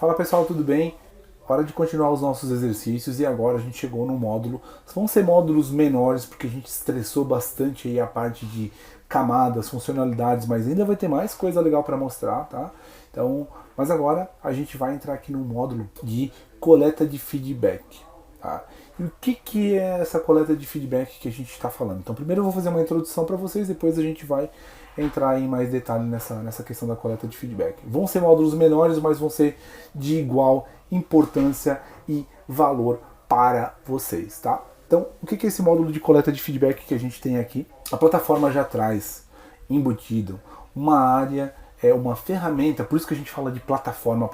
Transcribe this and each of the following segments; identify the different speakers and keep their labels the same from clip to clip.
Speaker 1: Fala pessoal, tudo bem? Hora de continuar os nossos exercícios e agora a gente chegou no módulo. Vão ser módulos menores porque a gente estressou bastante aí a parte de camadas, funcionalidades, mas ainda vai ter mais coisa legal para mostrar, tá? Então, mas agora a gente vai entrar aqui no módulo de coleta de feedback, tá? E o que é essa coleta de feedback que a gente está falando? Então, primeiro eu vou fazer uma introdução para vocês, depois a gente vai entrar em mais detalhe nessa questão da coleta de feedback. Vão ser módulos menores, mas vão ser de igual importância e valor para vocês, tá? Então, o que é esse módulo de coleta de feedback que a gente tem aqui? A plataforma já traz embutido uma área, uma ferramenta, por isso que a gente fala de plataforma,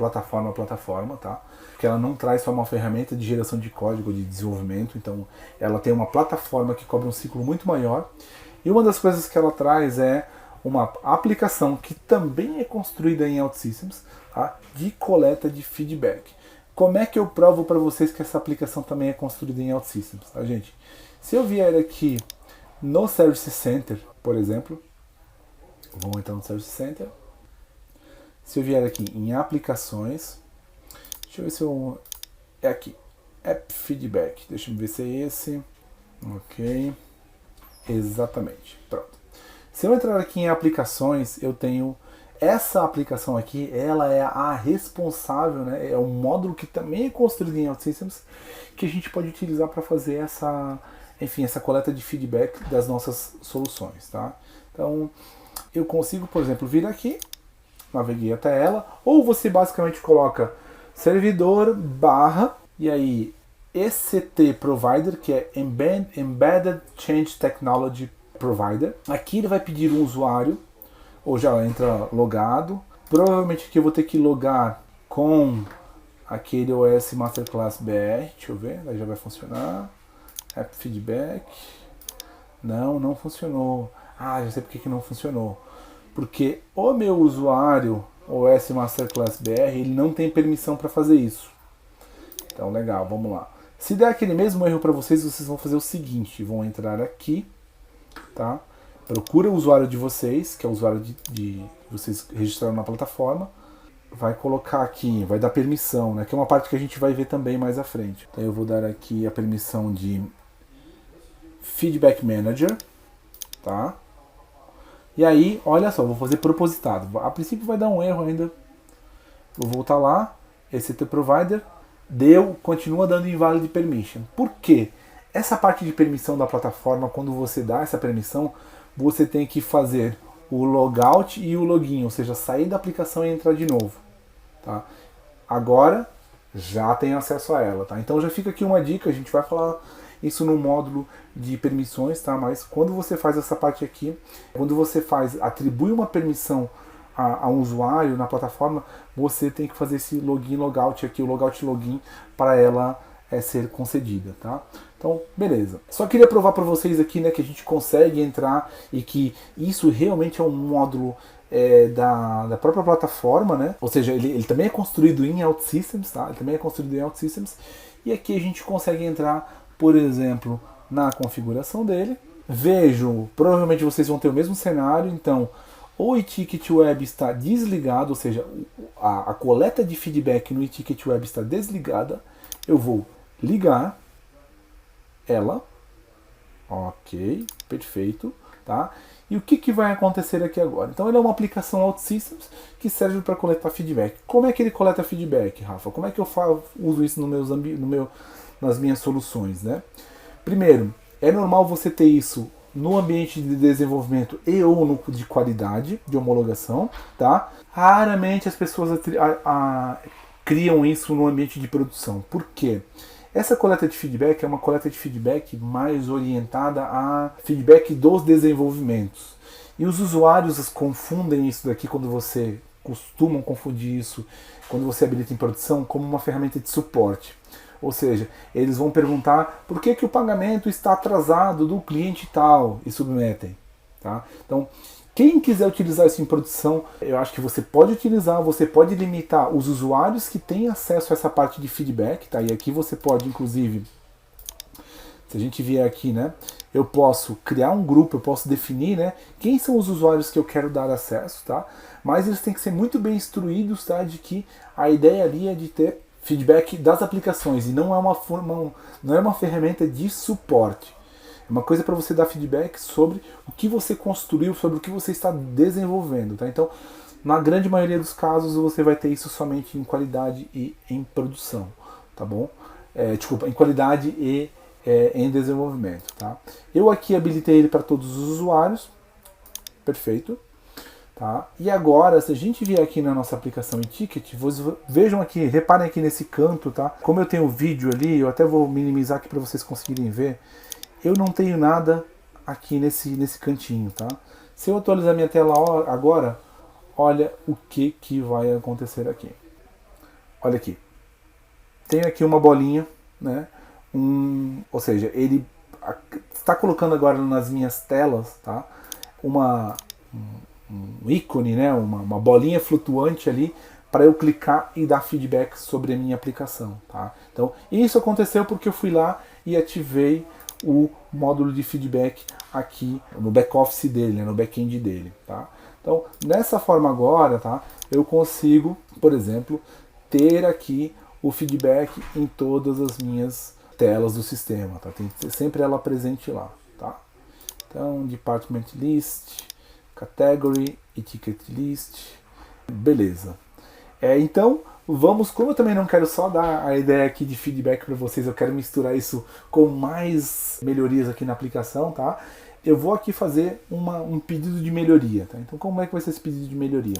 Speaker 1: tá? Porque ela não traz só uma ferramenta de geração de código, de desenvolvimento, então ela tem uma plataforma que cobre um ciclo muito maior. E uma das coisas que ela traz é uma aplicação que também é construída em OutSystems, tá? De coleta de feedback. Como é que eu provo para vocês que essa aplicação também é construída em OutSystems, tá, gente? Se eu vier aqui no Service Center, por exemplo, vamos entrar no Service Center. Se eu vier aqui em aplicações, deixa eu ver se eu... é aqui, App Feedback, deixa eu ver se é esse, ok, exatamente, pronto. Se eu entrar aqui em aplicações, eu tenho essa aplicação aqui, ela é a responsável, né, é um módulo que também é construído em OutSystems, que a gente pode utilizar para fazer essa coleta de feedback das nossas soluções, tá? Então, eu consigo, por exemplo, vir aqui, naveguei até ela, ou você basicamente coloca servidor barra, e aí ECT Provider, que é Embedded Change Technology Provider. Aqui ele vai pedir um usuário, ou já entra logado. Provavelmente aqui eu vou ter que logar com aquele OS Masterclass BR, deixa eu ver, aí já vai funcionar. App Feedback, não funcionou. Ah, já sei porque que não funcionou. Porque o meu usuário OS Masterclass BR, ele não tem permissão para fazer isso. Então, legal, vamos lá. Se der aquele mesmo erro para vocês, vocês vão fazer o seguinte, vão entrar aqui, tá? Procura o usuário de vocês, que é o usuário de vocês registraram na plataforma, vai colocar aqui, vai dar permissão, né? Que é uma parte que a gente vai ver também mais à frente. Então eu vou dar aqui a permissão de Feedback Manager, tá? E aí, olha só, vou fazer propositado. A princípio vai dar um erro ainda. Vou voltar lá, ECT Provider, deu, continua dando invalid permission. Por quê? Essa parte de permissão da plataforma, quando você dá essa permissão, você tem que fazer o logout e o login, ou seja, sair da aplicação e entrar de novo. Tá? Agora, já tem acesso a ela. Tá? Então já fica aqui uma dica, a gente vai falar isso no módulo de permissões, tá? Mas quando você faz essa parte aqui, quando você atribui uma permissão a um usuário na plataforma, você tem que fazer esse login, logout aqui, o logout login, para ela ser concedida, tá? Então, beleza. Só queria provar para vocês aqui, né, que a gente consegue entrar e que isso realmente é um módulo da própria plataforma, né? Ou seja, ele também é construído em OutSystems, tá? Ele também é construído em OutSystems. E aqui a gente consegue entrar, por exemplo, na configuração dele. Vejo, provavelmente vocês vão ter o mesmo cenário, então o eTicket Web está desligado, ou seja, a coleta de feedback no eTicket Web está desligada. Eu vou ligar ela, ok, perfeito, tá? E o que vai acontecer aqui agora? Então ele é uma aplicação OutSystems que serve para coletar feedback. Como é que ele coleta feedback, Rafa? Como é que eu uso isso nas minhas soluções, né? Primeiro, é normal você ter isso no ambiente de desenvolvimento e ou no de qualidade, de homologação, tá? Raramente as pessoas criam isso no ambiente de produção. Por quê? Essa coleta de feedback é uma coleta de feedback mais orientada a feedback dos desenvolvimentos. E os usuários confundem isso daqui costumam confundir isso quando você habilita em produção como uma ferramenta de suporte. Ou seja, eles vão perguntar por que o pagamento está atrasado do cliente tal e submetem. Tá? Então, quem quiser utilizar isso em produção, eu acho que você pode utilizar, você pode limitar os usuários que têm acesso a essa parte de feedback, tá? E aqui você pode, inclusive, se a gente vier aqui, né, eu posso criar um grupo, eu posso definir, né, quem são os usuários que eu quero dar acesso, tá? Mas eles têm que ser muito bem instruídos, tá, de que a ideia ali é de ter feedback das aplicações e não é não é uma ferramenta de suporte. É uma coisa para você dar feedback sobre o que você construiu, sobre o que você está desenvolvendo, tá? Então, na grande maioria dos casos, você vai ter isso somente em qualidade e em produção, tá bom? Desculpa, em qualidade e em desenvolvimento, tá? Eu aqui habilitei ele para todos os usuários, perfeito, tá? E agora, se a gente vier aqui na nossa aplicação em ticket, vejam aqui, reparem aqui nesse canto, tá? Como eu tenho o vídeo ali, eu até vou minimizar aqui para vocês conseguirem ver, eu não tenho nada aqui nesse cantinho, tá? Se eu atualizar minha tela agora, olha o que vai acontecer aqui. Olha aqui. Tenho aqui uma bolinha, né? Ou seja, ele está colocando agora nas minhas telas, tá? Um ícone, né? Uma bolinha flutuante ali para eu clicar e dar feedback sobre a minha aplicação, tá? Então, isso aconteceu porque eu fui lá e ativei o módulo de feedback aqui no back-office dele, né, no back-end dele, tá? Então, dessa forma agora, tá, eu consigo, por exemplo, ter aqui o feedback em todas as minhas telas do sistema, tá? Tem sempre ela presente lá, tá? Então, Department List, Category e Ticket List, beleza. Então, vamos, como eu também não quero só dar a ideia aqui de feedback para vocês, eu quero misturar isso com mais melhorias aqui na aplicação, tá? Eu vou aqui fazer um pedido de melhoria, tá? Então, como é que vai ser esse pedido de melhoria?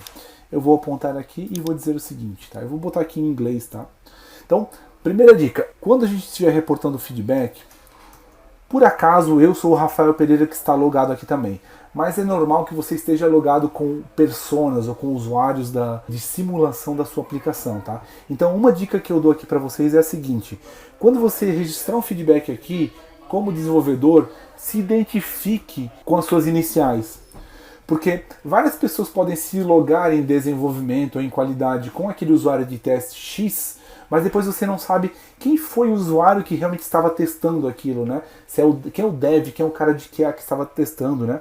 Speaker 1: Eu vou apontar aqui e vou dizer o seguinte, tá? Eu vou botar aqui em inglês, tá? Então, primeira dica, quando a gente estiver reportando feedback, por acaso eu sou o Rafael Pereira que está logado aqui também, mas é normal que você esteja logado com personas ou com usuários de simulação da sua aplicação, tá? Então uma dica que eu dou aqui para vocês é a seguinte, quando você registrar um feedback aqui, como desenvolvedor, se identifique com as suas iniciais. Porque várias pessoas podem se logar em desenvolvimento ou em qualidade com aquele usuário de teste X, mas depois você não sabe quem foi o usuário que realmente estava testando aquilo, né? Quem é o dev, quem é o cara de QA que estava testando, né?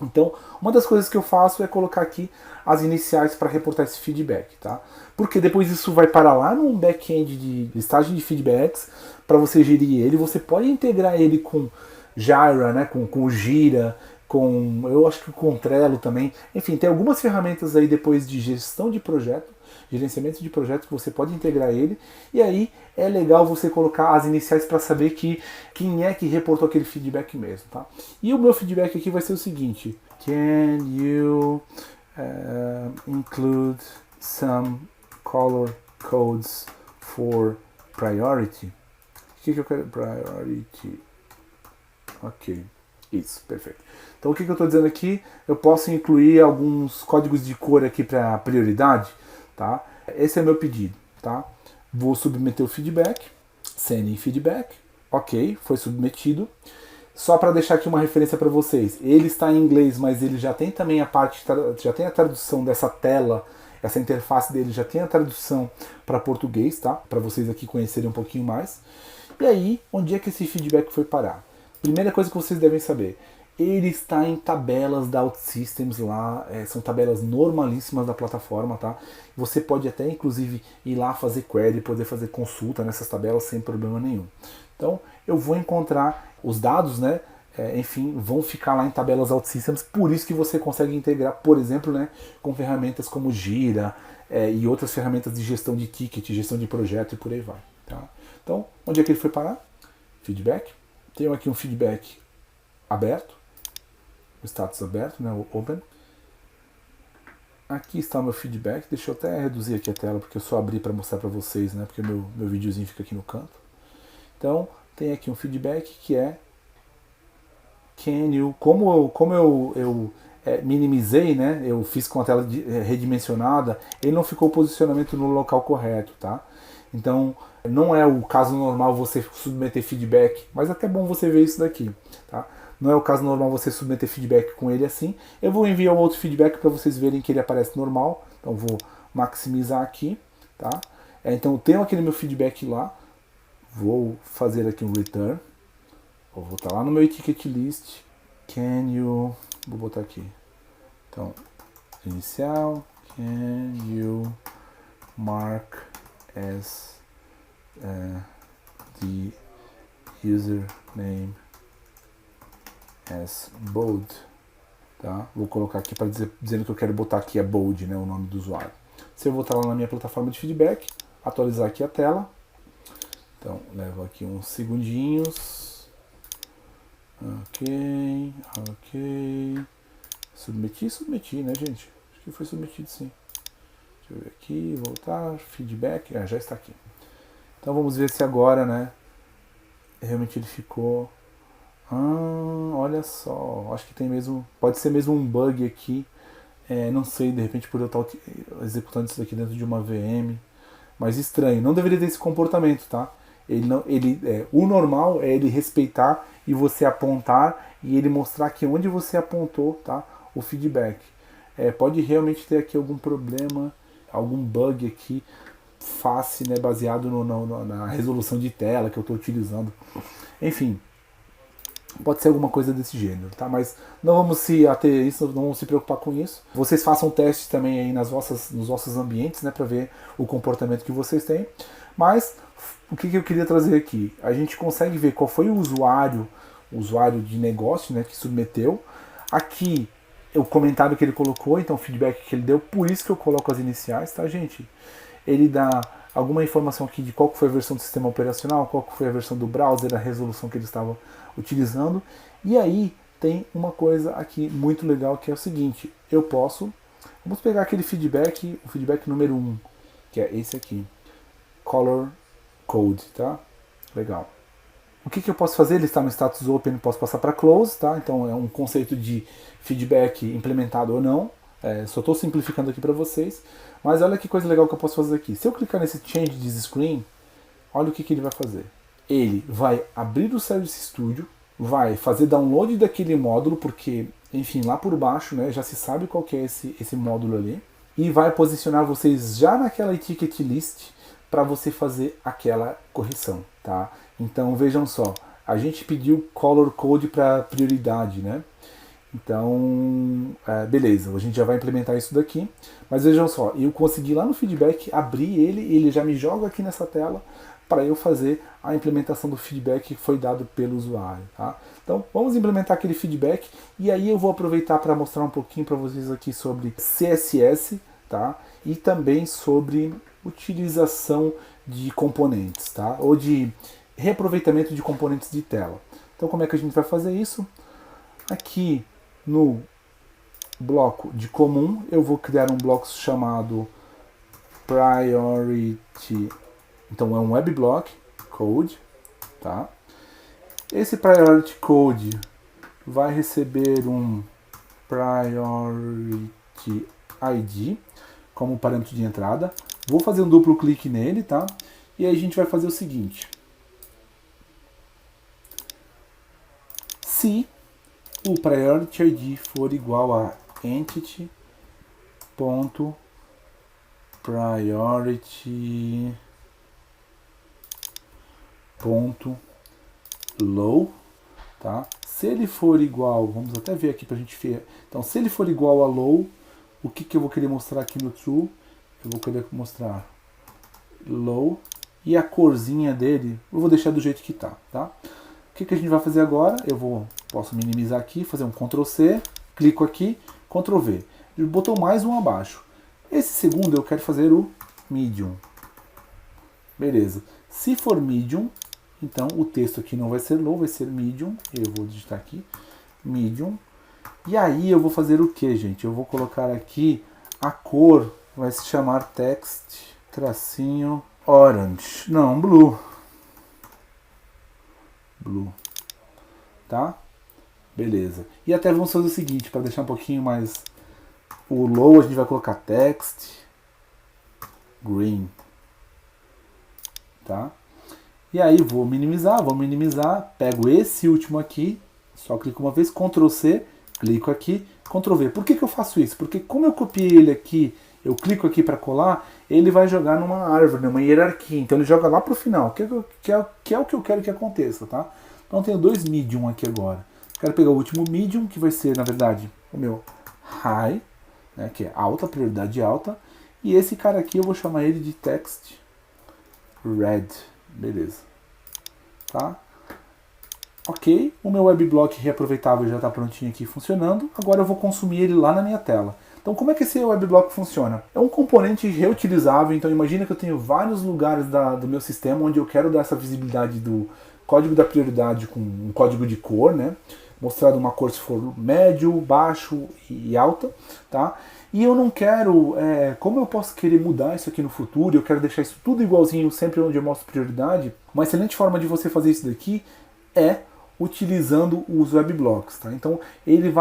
Speaker 1: Então, uma das coisas que eu faço é colocar aqui as iniciais para reportar esse feedback, tá? Porque depois isso vai para lá num back-end de listagem de feedbacks para você gerir ele. Você pode integrar ele com Jira, né? Com Gira, eu acho que com Trello também. Enfim, tem algumas ferramentas aí depois de gestão de projeto, gerenciamento de projeto, que você pode integrar ele. E aí é legal você colocar as iniciais para saber quem é que reportou aquele feedback mesmo, tá? E o meu feedback aqui vai ser o seguinte: Can you include some color codes for priority? O que eu quero? Priority. Ok. Isso, perfeito. Então o que eu estou dizendo aqui? Eu posso incluir alguns códigos de cor aqui para prioridade, tá? Esse é meu pedido, tá? Vou submeter o feedback, sending feedback, ok, foi submetido. Só para deixar aqui uma referência para vocês, ele está em inglês, mas ele já tem também já tem a tradução dessa tela, essa interface dele já tem a tradução para português, tá? Para vocês aqui conhecerem um pouquinho mais. E aí, onde é que esse feedback foi parar? Primeira coisa que vocês devem saber, ele está em tabelas da OutSystems lá, são tabelas normalíssimas da plataforma, tá? Você pode até, inclusive, ir lá fazer query, poder fazer consulta nessas tabelas sem problema nenhum. Então, eu vou encontrar os dados, né? Enfim, vão ficar lá em tabelas OutSystems, por isso que você consegue integrar, por exemplo, né, com ferramentas como Gira e outras ferramentas de gestão de ticket, gestão de projeto e por aí vai, tá? Então, onde é que ele foi parar? Feedback. Tenho aqui um feedback aberto, o status aberto, né, o open. Aqui está o meu feedback. Deixa eu até reduzir aqui a tela, porque eu só abri para mostrar para vocês, né, porque meu videozinho fica aqui no canto. Então, tem aqui um feedback que é como eu minimizei, né, eu fiz com a tela redimensionada, ele não ficou o posicionamento no local correto, tá? Então, não é o caso normal você submeter feedback, mas é até bom você ver isso daqui, tá? Não é o caso normal você submeter feedback com ele assim. Eu vou enviar um outro feedback para vocês verem que ele aparece normal. Então, vou maximizar aqui, tá? Então, eu tenho aquele meu feedback lá. Vou fazer aqui um return. vou voltar lá no meu ticket list. Can you... Vou botar aqui. Então, inicial. Can you mark as the username as bold, tá? Vou colocar aqui para dizendo que eu quero botar aqui a bold, né, o nome do usuário. Se eu voltar lá na minha plataforma de feedback, atualizar aqui a tela. Então, leva aqui uns segundinhos. Ok. Submeti, né, gente? Acho que foi submetido, sim. Deixa eu ver aqui, voltar, feedback, já está aqui. Então vamos ver se agora, né, realmente ele ficou... olha só, acho que tem mesmo, pode ser mesmo um bug aqui, não sei, de repente por eu estar executando isso daqui dentro de uma VM, mas estranho, não deveria ter esse comportamento, tá? O normal é ele respeitar e você apontar e ele mostrar que onde você apontou, tá, o feedback. Pode realmente ter aqui algum problema, algum bug aqui, face, né, baseado na resolução de tela que eu estou utilizando. Enfim, pode ser alguma coisa desse gênero, tá? Mas não vamos se ater a isso, não vamos se preocupar com isso. Vocês façam testes também aí nos vossos ambientes, né, para ver o comportamento que vocês têm. Mas o que eu queria trazer aqui? A gente consegue ver qual foi o usuário de negócio, né, que submeteu. Aqui o comentário que ele colocou, então o feedback que ele deu, por isso que eu coloco as iniciais, tá, gente? Ele dá alguma informação aqui de qual foi a versão do sistema operacional, qual foi a versão do browser, a resolução que ele estava utilizando. E aí tem uma coisa aqui muito legal que é o seguinte, vamos pegar aquele feedback, o feedback número 1, que é esse aqui, color code, tá? Legal. O que eu posso fazer? Ele está no status open, posso passar para close, tá? Então é um conceito de feedback implementado ou não. Só estou simplificando aqui para vocês. Mas olha que coisa legal que eu posso fazer aqui. Se eu clicar nesse Change This Screen, olha o que ele vai fazer. Ele vai abrir o Service Studio, vai fazer download daquele módulo, porque, enfim, lá por baixo, né, já se sabe qual que é esse módulo ali, e vai posicionar vocês já naquela ticket list para você fazer aquela correção, tá? Então vejam só, a gente pediu color code para prioridade, né? Então, beleza, a gente já vai implementar isso daqui, mas vejam só, eu consegui lá no feedback abrir ele já me joga aqui nessa tela para eu fazer a implementação do feedback que foi dado pelo usuário, tá? Então, vamos implementar aquele feedback e aí eu vou aproveitar para mostrar um pouquinho para vocês aqui sobre CSS, tá? E também sobre utilização de componentes, tá? Ou de reaproveitamento de componentes de tela. Então, como é que a gente vai fazer isso? Aqui no bloco de comum, eu vou criar um bloco chamado Priority. Então é um web block code, tá? Esse Priority Code vai receber um Priority ID como parâmetro de entrada. Vou fazer um duplo clique nele, tá? E aí a gente vai fazer o seguinte. Se o Priority ID for igual a entity.priority.low, tá? Se ele for igual, vamos até ver aqui pra gente ver. Então, se ele for igual a low, o que eu vou querer mostrar aqui no true? Eu vou querer mostrar low e a corzinha dele, eu vou deixar do jeito que tá, tá? O que a gente vai fazer agora? Posso minimizar aqui, fazer um Ctrl C, clico aqui, Ctrl V. Ele botou mais um abaixo. Esse segundo eu quero fazer o medium. Beleza. Se for medium, então o texto aqui não vai ser low, vai ser medium. Eu vou digitar aqui, medium. E aí eu vou fazer o que, gente? Eu vou colocar aqui a cor, vai se chamar text, tracinho, orange. Não, blue. Blue. Tá? Beleza. E até vamos fazer o seguinte, para deixar um pouquinho mais... O low a gente vai colocar text, green. Tá? E aí vou minimizar, pego esse último aqui, só clico uma vez, Ctrl C, clico aqui, Ctrl V. Por que eu faço isso? Porque como eu copiei ele aqui, eu clico aqui para colar, ele vai jogar numa árvore, numa hierarquia. Então ele joga lá para o final, que é o que eu quero que aconteça, tá? Então eu tenho dois medium aqui agora. Quero pegar o último medium, que vai ser, na verdade, o meu high, né, que é alta, prioridade alta. E esse cara aqui eu vou chamar ele de text red. Beleza. Tá? Ok, o meu webblock reaproveitável já está prontinho aqui funcionando. Agora eu vou consumir ele lá na minha tela. Então como é que esse webblock funciona? É um componente reutilizável, então imagina que eu tenho vários lugares do meu sistema onde eu quero dar essa visibilidade do código da prioridade com um código de cor, né? Mostrado uma cor se for médio, baixo e alta, tá? E eu não quero, como eu posso querer mudar isso aqui no futuro, eu quero deixar isso tudo igualzinho sempre onde eu mostro prioridade. Uma excelente forma de você fazer isso daqui é utilizando os webblocks, tá? Então ele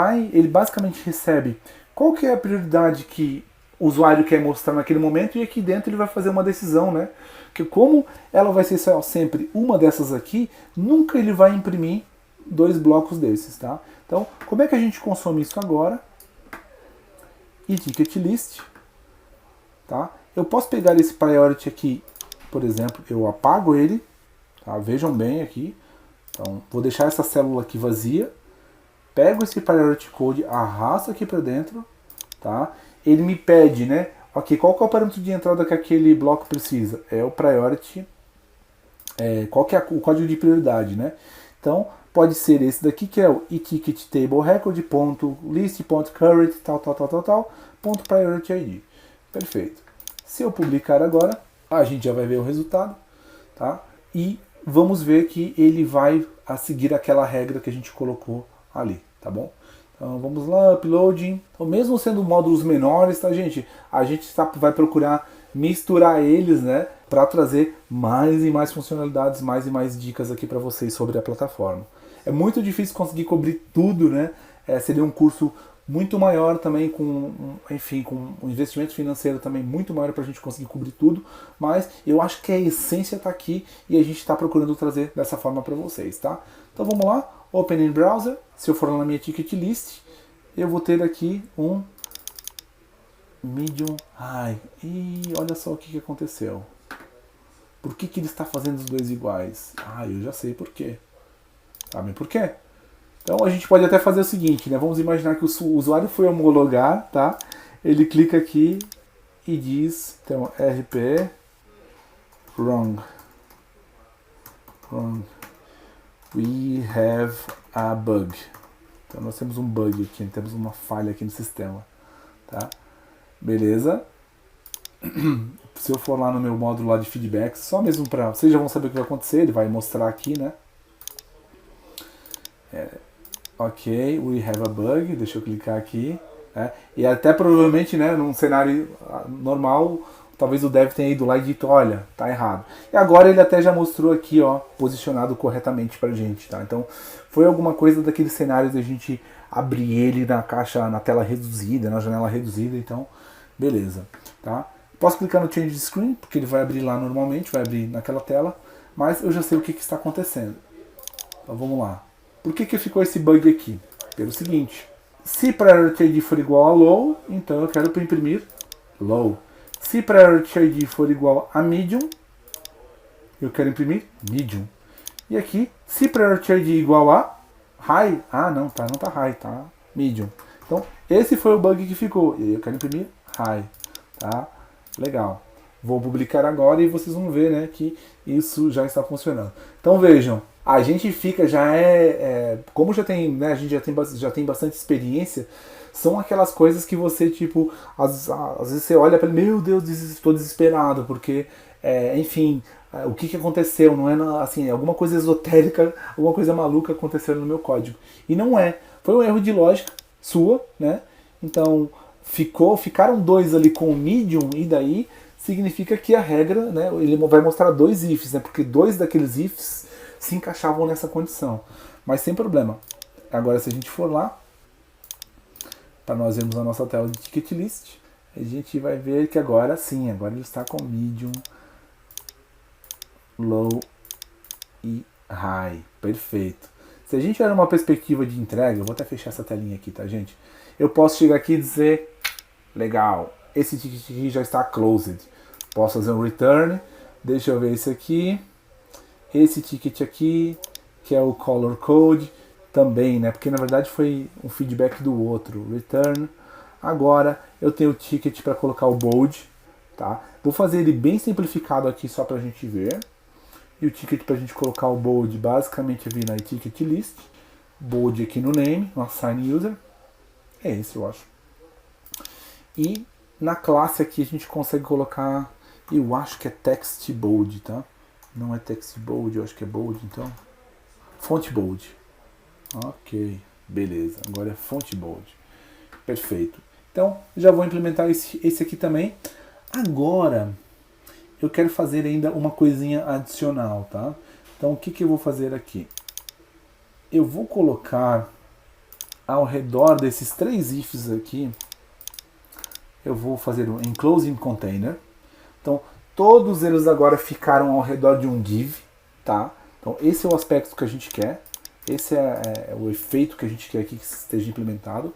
Speaker 1: basicamente recebe qual que é a prioridade que o usuário quer mostrar naquele momento e aqui dentro ele vai fazer uma decisão, né? Que como ela vai ser sempre uma dessas aqui, nunca ele vai imprimir dois blocos desses, tá? Então, como é que a gente consome isso agora? E ticket list, tá? Eu posso pegar esse priority aqui, por exemplo, eu apago ele, tá? Vejam bem aqui. Então, vou deixar essa célula aqui vazia, pego esse priority code, arrasto aqui para dentro, tá? Ele me pede, né? Ok, qual que é o parâmetro de entrada que aquele bloco precisa? É o priority, qual que é o código de prioridade, né? Então, pode ser esse daqui, que é o eticket table record, ponto list, ponto current, ponto priority ID. Perfeito. Se eu publicar agora, a gente já vai ver o resultado, tá? E vamos ver que ele vai a seguir aquela regra que a gente colocou ali, tá bom? Então vamos lá, uploading. Então, mesmo sendo módulos menores, tá, gente? A gente vai procurar misturar eles, né? Para trazer mais e mais funcionalidades, mais e mais dicas aqui para vocês sobre a plataforma. É muito difícil conseguir cobrir tudo, né? Seria um curso muito maior também, enfim, com um investimento financeiro também muito maior para a gente conseguir cobrir tudo, mas eu acho que a essência está aqui e a gente está procurando trazer dessa forma para vocês, tá? Então vamos lá, Open in Browser. Se eu for lá na minha ticket list, eu vou ter aqui um Medium High. E olha só o que aconteceu. Por que ele está fazendo os dois iguais? Eu já sei por quê. Sabem por quê? Então a gente pode até fazer o seguinte, né? Vamos imaginar que o usuário foi homologar, tá? Ele clica aqui e diz, então, RP wrong. We have a bug. Então nós temos um bug aqui, temos uma falha aqui no sistema, tá? Beleza? Se eu for lá no meu módulo lá de feedback, só mesmo para vocês já vão saber o que vai acontecer, ele vai mostrar aqui, né? Ok, we have a bug, deixa eu clicar aqui, né? E até provavelmente, né, num cenário normal, talvez o dev tenha ido lá e dito, olha, tá errado. E agora ele até já mostrou aqui, ó, posicionado corretamente pra gente, tá? Então, foi alguma coisa daquele cenário da gente abrir ele na caixa, na tela reduzida, na janela reduzida, então, beleza, tá? Posso clicar no Change Screen, porque ele vai abrir lá normalmente, vai abrir naquela tela, mas eu já sei o que está acontecendo. Então, vamos lá. Por que ficou esse bug aqui? Pelo seguinte, se priority ID for igual a low, então eu quero imprimir low. Se priority ID for igual a medium, eu quero imprimir medium. E aqui, se priority ID igual a high, não tá high, tá medium. Então, esse foi o bug que ficou. E aí eu quero imprimir high, tá? Legal. Vou publicar agora e vocês vão ver, né, que isso já está funcionando. Então vejam, a gente fica, como já tem, né, a gente já tem bastante experiência, são aquelas coisas que você, tipo, às vezes você olha para meu Deus, estou desesperado, porque, enfim, o que aconteceu, não é assim, alguma coisa esotérica, alguma coisa maluca aconteceu no meu código. E não é, foi um erro de lógica sua, né, então ficaram dois ali com o medium e daí significa que a regra, né, ele vai mostrar dois ifs, né, porque dois daqueles ifs se encaixavam nessa condição, mas sem problema. Agora se a gente for lá, para nós vermos a nossa tela de ticket list, a gente vai ver que agora sim, agora ele está com medium, low e high, perfeito. Se a gente olhar uma perspectiva de entrega, eu vou até fechar essa telinha aqui, tá, gente? Eu posso chegar aqui e dizer, legal, esse ticket aqui já está closed. Posso fazer um return, deixa eu ver esse aqui, esse ticket aqui, que é o color code também, né? Porque na verdade foi um feedback do outro, return. Agora eu tenho o ticket para colocar o bold, tá? Vou fazer ele bem simplificado aqui só para a gente ver. E o ticket para a gente colocar o bold basicamente é vir na ticket list, bold aqui no name, no assign user. É esse, eu acho. E na classe aqui a gente consegue colocar, eu acho que é text bold, tá? Não é text bold, eu acho que é bold, então. Font bold. Ok, beleza. Agora é font bold. Perfeito. Então, já vou implementar esse aqui também. Agora, eu quero fazer ainda uma coisinha adicional, tá? Então, o que eu vou fazer aqui? Eu vou colocar ao redor desses três ifs aqui, eu vou fazer um enclosing container. Então, todos eles agora ficaram ao redor de um div, tá? Então, esse é o aspecto que a gente quer. Esse é o efeito que a gente quer aqui que esteja implementado.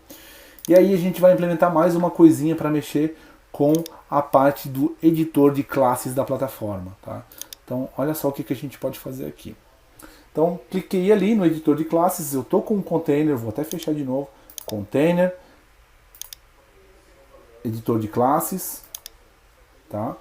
Speaker 1: E aí a gente vai implementar mais uma coisinha para mexer com a parte do editor de classes da plataforma, tá? Então, olha só o que a gente pode fazer aqui. Então, cliquei ali no editor de classes, eu estou com um container, vou até fechar de novo, container, editor de classes, tá?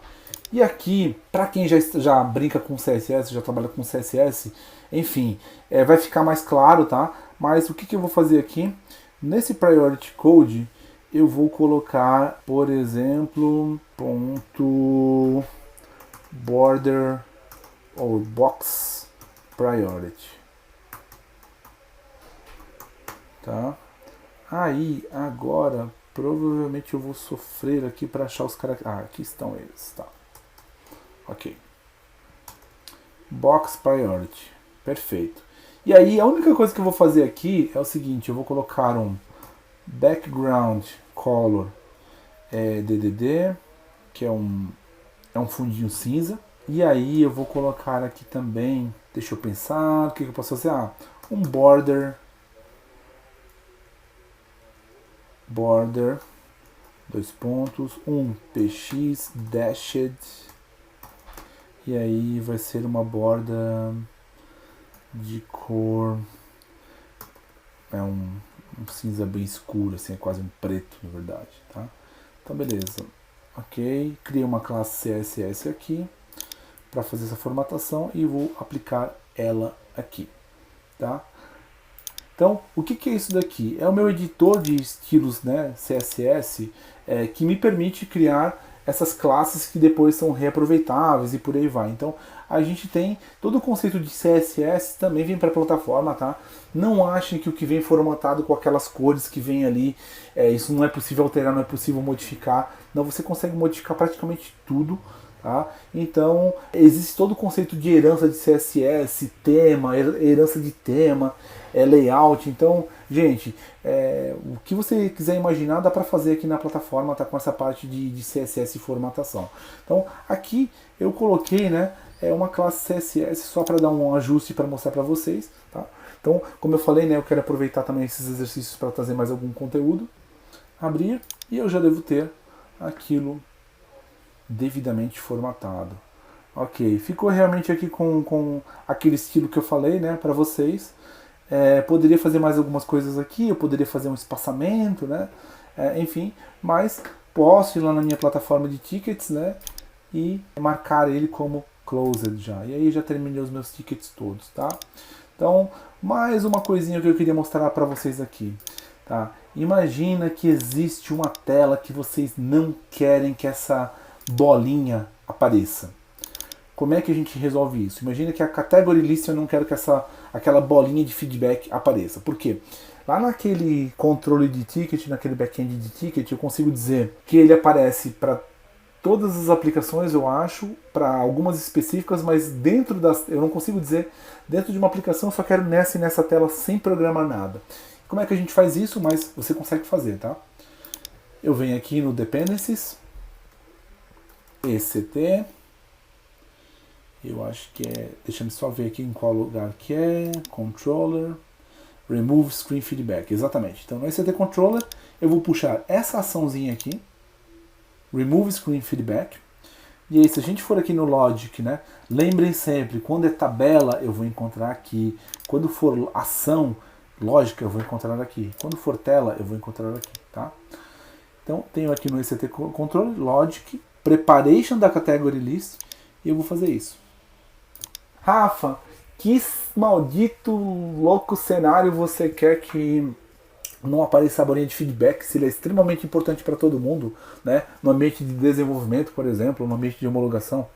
Speaker 1: E aqui, para quem já brinca com CSS, já trabalha com CSS, enfim, vai ficar mais claro, tá? Mas o que eu vou fazer aqui? Nesse priority code, eu vou colocar, por exemplo, ponto border ou box priority, tá? Aí, agora, provavelmente eu vou sofrer aqui para achar os caracteres. Ah, aqui estão eles, tá? Ok. Box priority, perfeito. E aí, a única coisa que eu vou fazer aqui é o seguinte, eu vou colocar um background color DDD, que é um fundinho cinza. E aí eu vou colocar aqui também, deixa eu pensar, o que eu posso fazer? Ah, um border, dois pontos, um px dashed, e aí vai ser uma borda de cor, um cinza bem escuro, assim, é quase um preto, na verdade, tá? Então, beleza. Ok, criei uma classe CSS aqui para fazer essa formatação e vou aplicar ela aqui, tá? Então, o que é isso daqui? É o meu editor de estilos, né, CSS, que me permite criar essas classes que depois são reaproveitáveis e por aí vai. Então, a gente tem todo o conceito de CSS também vem para a plataforma, tá? Não achem que o que vem formatado com aquelas cores que vem ali, isso não é possível alterar, não é possível modificar. Não, você consegue modificar praticamente tudo, tá? Então, existe todo o conceito de herança de CSS, tema, herança de tema, layout. Então, gente, o que você quiser imaginar dá para fazer aqui na plataforma, tá? Com essa parte de CSS e formatação. Então, aqui eu coloquei, né, uma classe CSS só para dar um ajuste para mostrar para vocês, tá? Então, como eu falei, né, eu quero aproveitar também esses exercícios para trazer mais algum conteúdo. Abrir e eu já devo ter aquilo devidamente formatado. Ok, ficou realmente aqui com aquele estilo que eu falei, né, para vocês. Poderia fazer mais algumas coisas aqui, eu poderia fazer um espaçamento, né, enfim, mas posso ir lá na minha plataforma de tickets, né, e marcar ele como closed já. E aí já terminei os meus tickets todos, tá? Então, mais uma coisinha que eu queria mostrar para vocês aqui, tá? Imagina que existe uma tela que vocês não querem que essa bolinha apareça. Como é que a gente resolve isso? Imagina que a category list eu não quero que aquela bolinha de feedback apareça. Por quê? Lá naquele controle de ticket, naquele backend de ticket, eu consigo dizer que ele aparece para todas as aplicações, eu acho, para algumas específicas, mas dentro das, eu não consigo dizer dentro de uma aplicação, eu só quero nessa e nessa tela sem programar nada. Como é que a gente faz isso? Mas você consegue fazer, tá? Eu venho aqui no Dependencies, ECT, eu acho que deixa eu só ver aqui em qual lugar que é, Controller, Remove Screen Feedback, exatamente. Então no ECT Controller eu vou puxar essa açãozinha aqui, Remove Screen Feedback, E aí, se a gente for aqui no Logic, né, lembrem sempre, quando é tabela, eu vou encontrar aqui. Quando for ação lógica, eu vou encontrar aqui. Quando for tela, eu vou encontrar aqui, tá? Então, tenho aqui no ECT Control, Logic, Preparation da Category List, e eu vou fazer isso. Rafa, que maldito louco cenário você quer que não apareça a bolinha de feedback, se ele é extremamente importante para todo mundo, né? No ambiente de desenvolvimento, por exemplo, no ambiente de homologação.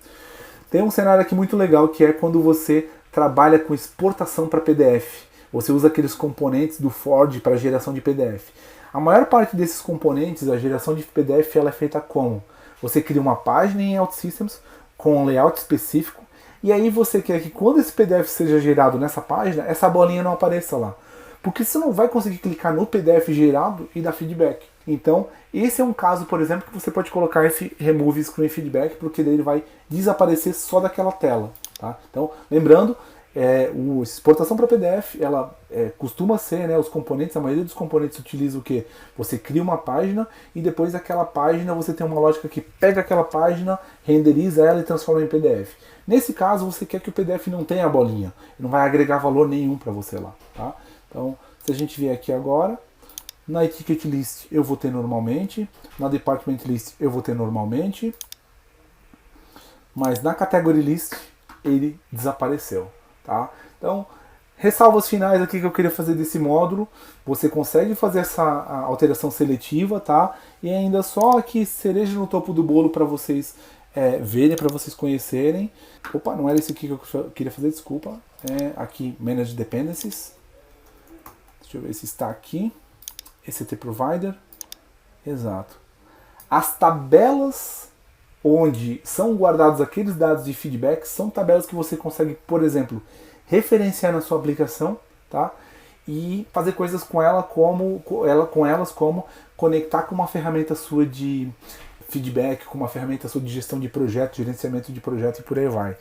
Speaker 1: Tem um cenário aqui muito legal que é quando você trabalha com exportação para PDF. Você usa aqueles componentes do Forge para geração de PDF. A maior parte desses componentes, a geração de PDF, ela é feita como? Você cria uma página em OutSystems com um layout específico e aí você quer que quando esse PDF seja gerado nessa página, essa bolinha não apareça lá. Porque você não vai conseguir clicar no PDF gerado e dar feedback. Então, esse é um caso, por exemplo, que você pode colocar esse Remove Screen Feedback, porque daí ele vai desaparecer só daquela tela. Tá? Então, lembrando, a exportação para PDF, ela costuma ser, né, os componentes, a maioria dos componentes utiliza o quê? Você cria uma página e depois daquela página você tem uma lógica que pega aquela página, renderiza ela e transforma em PDF. Nesse caso, você quer que o PDF não tenha a bolinha, não vai agregar valor nenhum para você lá. Tá? Então, se a gente vier aqui agora, na Etiquette List eu vou ter normalmente, na Department List eu vou ter normalmente, mas na Category List ele desapareceu. Tá? Então, ressalvas finais aqui que eu queria fazer desse módulo, você consegue fazer essa alteração seletiva, tá? E ainda só aqui cereja no topo do bolo para vocês verem, para vocês conhecerem. Opa, não era esse aqui que eu queria fazer, desculpa. Aqui, Manage Dependencies. Deixa eu ver se está aqui. ECT Provider. Exato. As tabelas onde são guardados aqueles dados de feedback são tabelas que você consegue, por exemplo, referenciar na sua aplicação, tá? E fazer coisas com elas como conectar com uma ferramenta sua de feedback, com uma ferramenta sua de gestão de projeto, gerenciamento de projeto e por aí vai.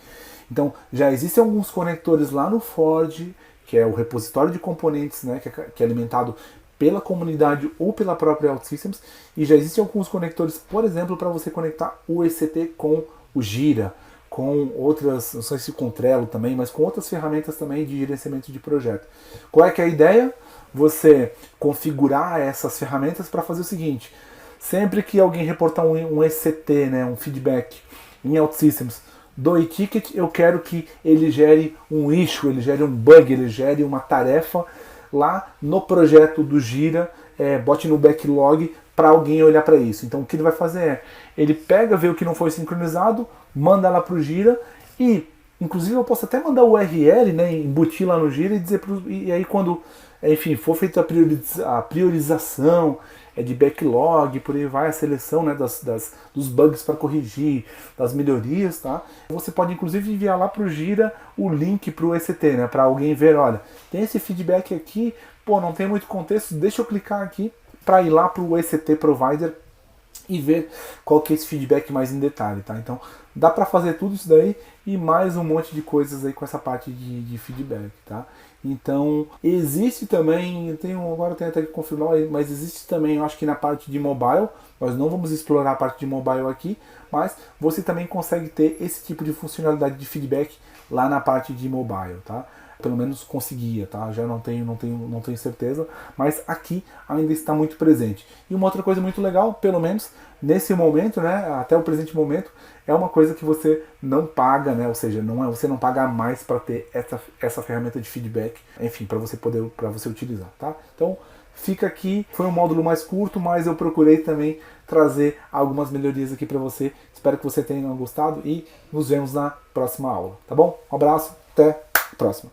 Speaker 1: Então, já existem alguns conectores lá no Forge, que é o repositório de componentes, né, que é alimentado pela comunidade ou pela própria OutSystems, e já existem alguns conectores, por exemplo, para você conectar o ECT com o Gira, com outras, não sei se com o Trello também, mas com outras ferramentas também de gerenciamento de projeto. Qual é que é a ideia? Você configurar essas ferramentas para fazer o seguinte: sempre que alguém reportar um ECT, né, um feedback em OutSystems do e-ticket, eu quero que ele gere um issue, ele gere um bug, ele gere uma tarefa lá no projeto do Gira, bote no backlog para alguém olhar para isso. Então o que ele vai fazer ele pega, vê o que não foi sincronizado, manda lá para o Gira e, inclusive, eu posso até mandar o URL, né, embutir lá no Gira e dizer e aí quando, enfim, for feita a priorização de backlog, por aí vai a seleção, né, dos bugs para corrigir, das melhorias, tá? Você pode inclusive enviar lá para o Gira o link para o ECT, né, para alguém ver, olha, tem esse feedback aqui, pô, não tem muito contexto, deixa eu clicar aqui para ir lá para o ECT Provider e ver qual que é esse feedback mais em detalhe, tá? Então, dá para fazer tudo isso daí e mais um monte de coisas aí com essa parte de feedback, tá? Então, existe também, agora eu tenho até que confirmar, mas existe também, eu acho que na parte de mobile, nós não vamos explorar a parte de mobile aqui, mas você também consegue ter esse tipo de funcionalidade de feedback lá na parte de mobile, tá? Pelo menos conseguia, tá? Já não tenho certeza, mas aqui ainda está muito presente. E uma outra coisa muito legal, pelo menos nesse momento, né, até o presente momento, é uma coisa que você não paga, né? Ou seja, você não paga mais para ter essa ferramenta de feedback, enfim, para você utilizar, tá? Então, fica aqui, foi um módulo mais curto, mas eu procurei também trazer algumas melhorias aqui para você. Espero que você tenha gostado e nos vemos na próxima aula, tá bom? Um abraço, até a próxima.